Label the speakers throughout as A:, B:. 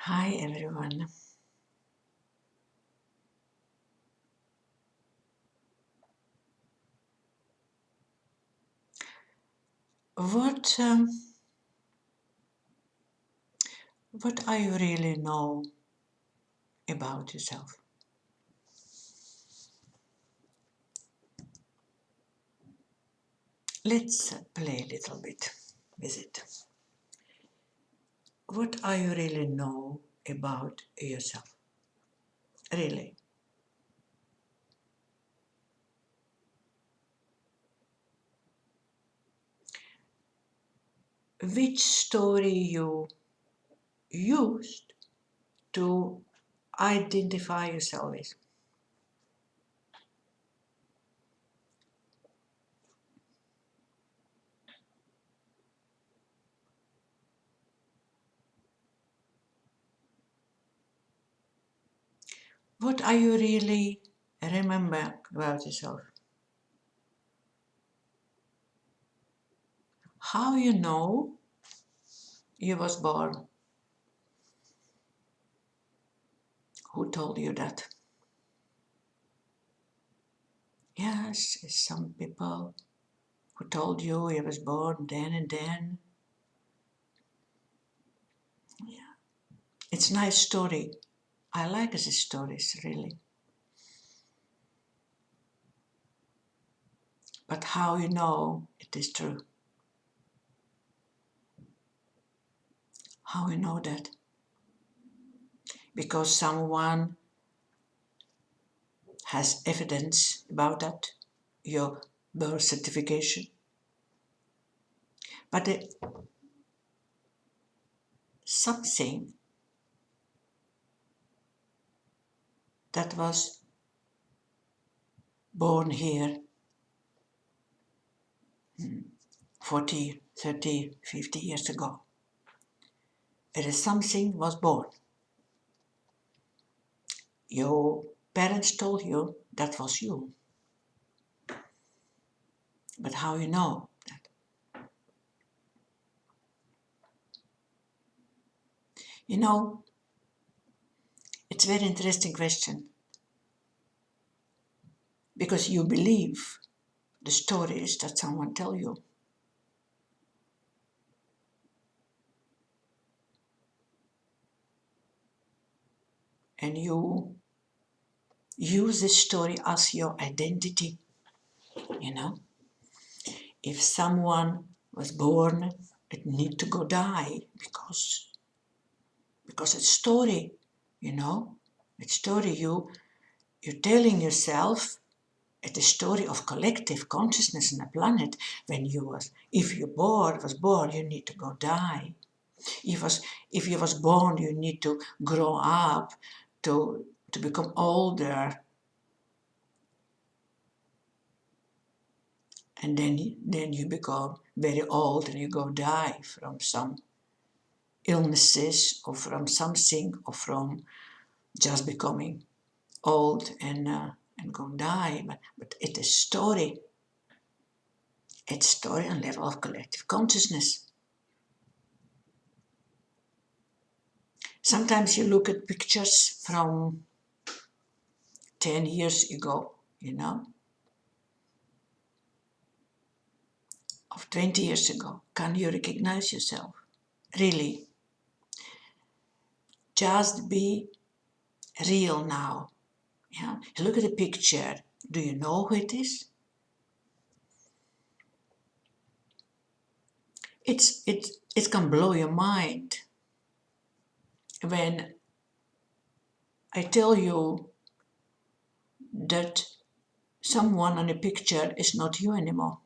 A: Hi everyone. What what are you really know about yourself? Let's play a little bit with it. What are you really know about yourself? Really? Which story you used to identify yourself with? What are you really remember about yourself? How you know you was born? Who told you that? Yes, some people who told you he was born then and then. Yeah. It's a nice story. I like these stories, really. But how you know it is true? How you know that? Because someone has evidence about that, your birth certification. But something that was born here 40, 30, 50 years ago. It is something was born. Your parents told you that was you. But how you know that? You know, it's a very interesting question because you believe the stories that someone tell you. And you use this story as your identity, you know. If someone was born, it need to go die because it's story, you know. It's story you're telling yourself. It's a story of collective consciousness on the planet. When if you was born, you need to go die. If you was born, you need to grow up to become older, and then you become very old and you go die from some illnesses or from something or from just becoming old and go die. But it is story. It's story on level of collective consciousness. Sometimes you look at pictures from 10 years ago, you know, of 20 years ago. Can you recognize yourself? Really, just be real now. Yeah, look at the picture. Do you know who it is? It can blow your mind when I tell you that someone on a picture is not you anymore.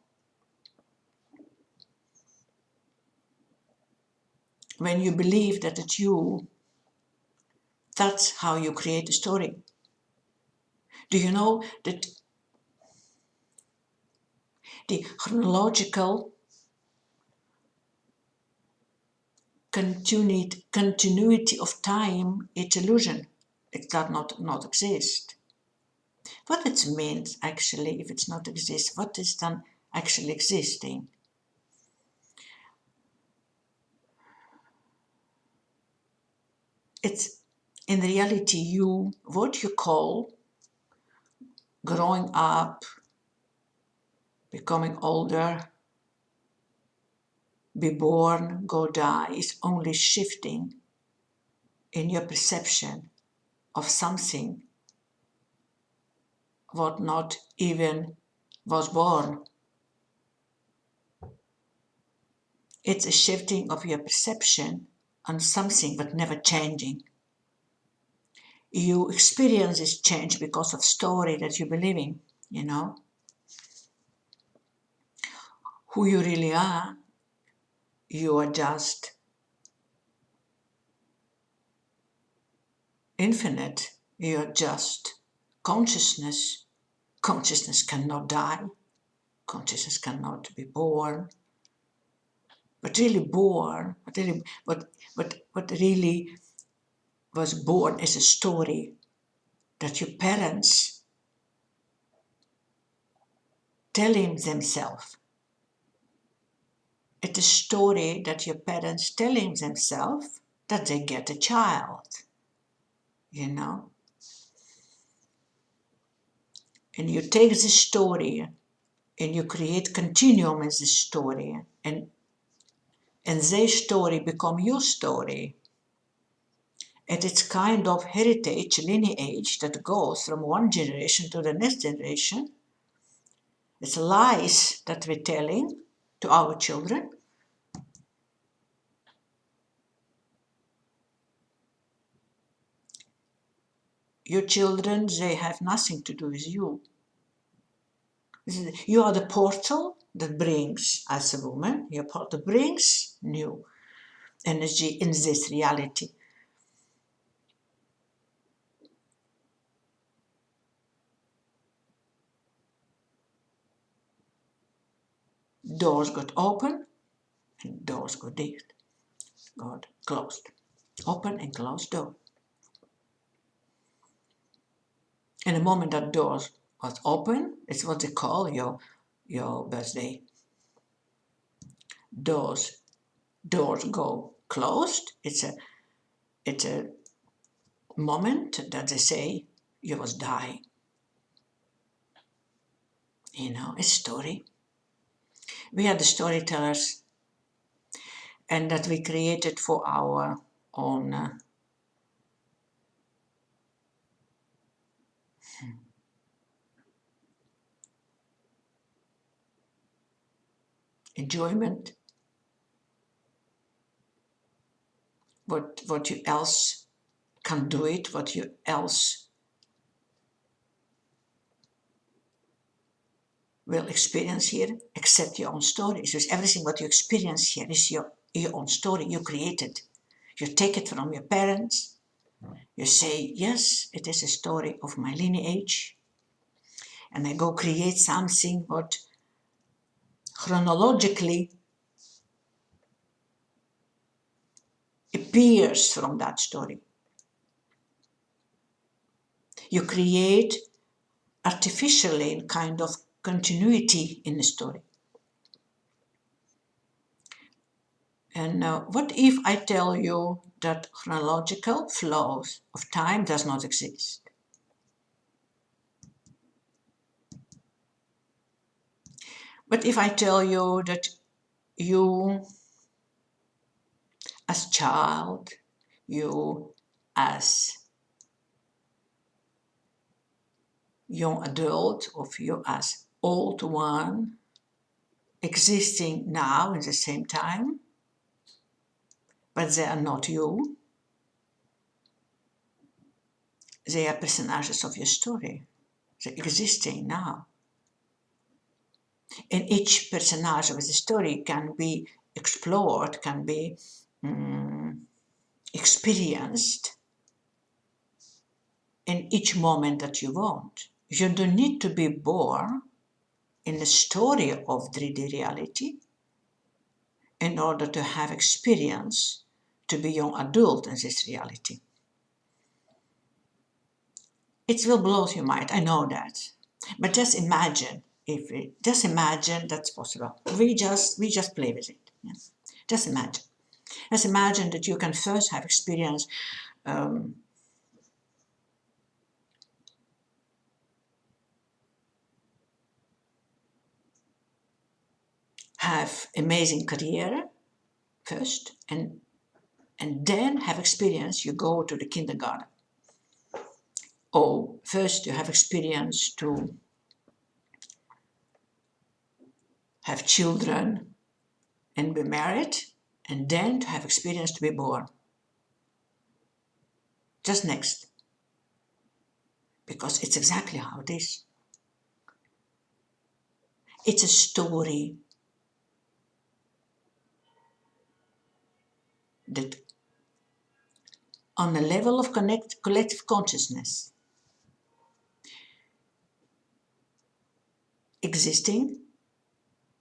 A: When you believe that it's you, that's how you create a story. Do you know that the chronological continuity of time, it's illusion. It does not exist. What it means actually, if it's not exist, what is then actually existing? It's in reality what you call growing up, becoming older, be born, go die, is only shifting in your perception of something what not even was born. It's a shifting of your perception on something but never changing. You experience this change because of story that you believe in, you know. Who you really are, you are just infinite, you are just consciousness. Consciousness cannot die, consciousness cannot be born, but really born, what really was born is a story that your parents telling themselves. It's a story that your parents telling themselves that they get a child, you know. And you take this story and you create continuum in this story, and their story become your story. And it's kind of heritage, lineage that goes from one generation to the next generation. It's lies that we're telling to our children. Your children, they have nothing to do with you. You are the portal that brings, as a woman, your portal brings new energy in this reality. Doors got open and doors got closed. Open and closed door. And the moment that doors was open, it's what they call your birthday. Doors go closed. It's a moment that they say you was die. You know, a story. We are the storytellers, and that we created for our own enjoyment. What you else can do it, what you else will experience here, except your own story. So everything what you experience here is your own story you created. You take it from your parents. You say, yes, it is a story of my lineage. And I go create something what chronologically appears from that story. You create artificially a kind of continuity in the story. And what if I tell you that chronological flows of time does not exist? But if I tell you that you as child, you as young adult, or you as old one, existing now in the same time, but they are not you. They are personages of your story. They're existing now. And each personage of the story can be explored, can be experienced in each moment that you want. You don't need to be born in the story of 3D reality in order to have experience to be young adult in this reality. It will blow your mind, I know that. But just imagine just imagine that's possible. We just play with it. Yeah. Just imagine. Let's imagine that you can first have experience have amazing career first, and then have experience, you go to the kindergarten. Or first you have experience to have children and be married, and then to have experience to be born. Just next. Because it's exactly how it is. It's a story that on a level of collective consciousness existing,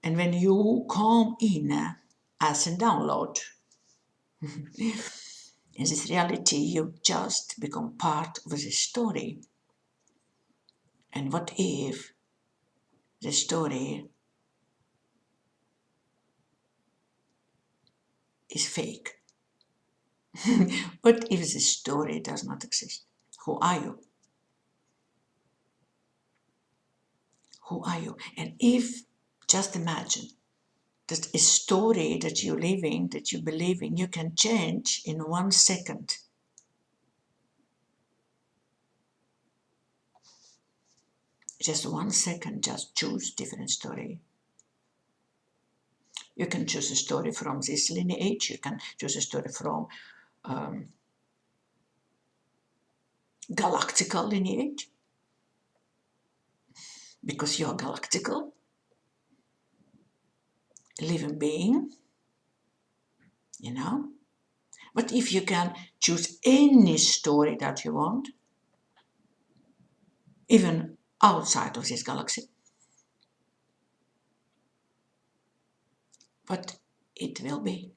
A: and when you come in as a download in this reality, you just become part of this story. And what if the story is fake? What if the story does not exist? Who are you? Who are you? And if, just imagine, that a story that you're living, that you believe in, you can change in 1 second. Just 1 second, just choose different story. You can choose a story from this lineage, you can choose a story from galactical lineage, because you're galactical, living being, you know. But if you can choose any story that you want, even outside of this galaxy, what it will be,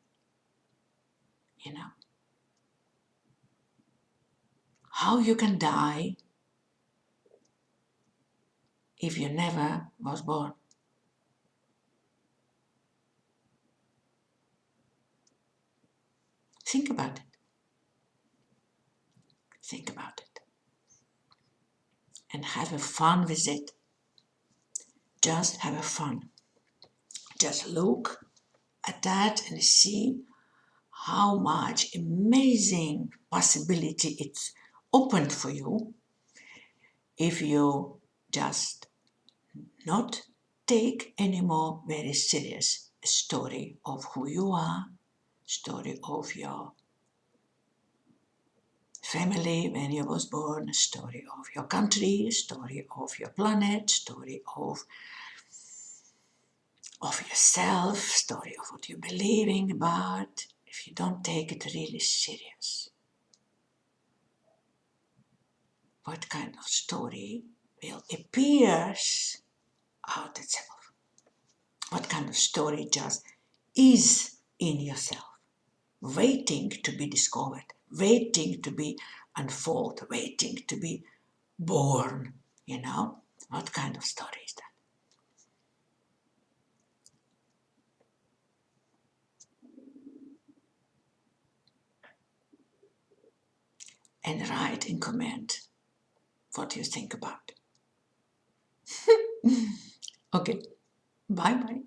A: you know. How you can die if you never was born. Think about it. Think about it. And have a fun with it. Just have a fun. Just look at that and see how much amazing possibility it's opened for you if you just not take anymore very serious a story of who you are, story of your family when you was born, a story of your country, a story of your planet, story of yourself, story of what you're believing about, if you don't take it really serious. What kind of story will appear out itself? What kind of story just is in yourself, waiting to be discovered, waiting to be unfolded, waiting to be born, you know? What kind of story is that? And write in comment what you think about. Okay, bye bye.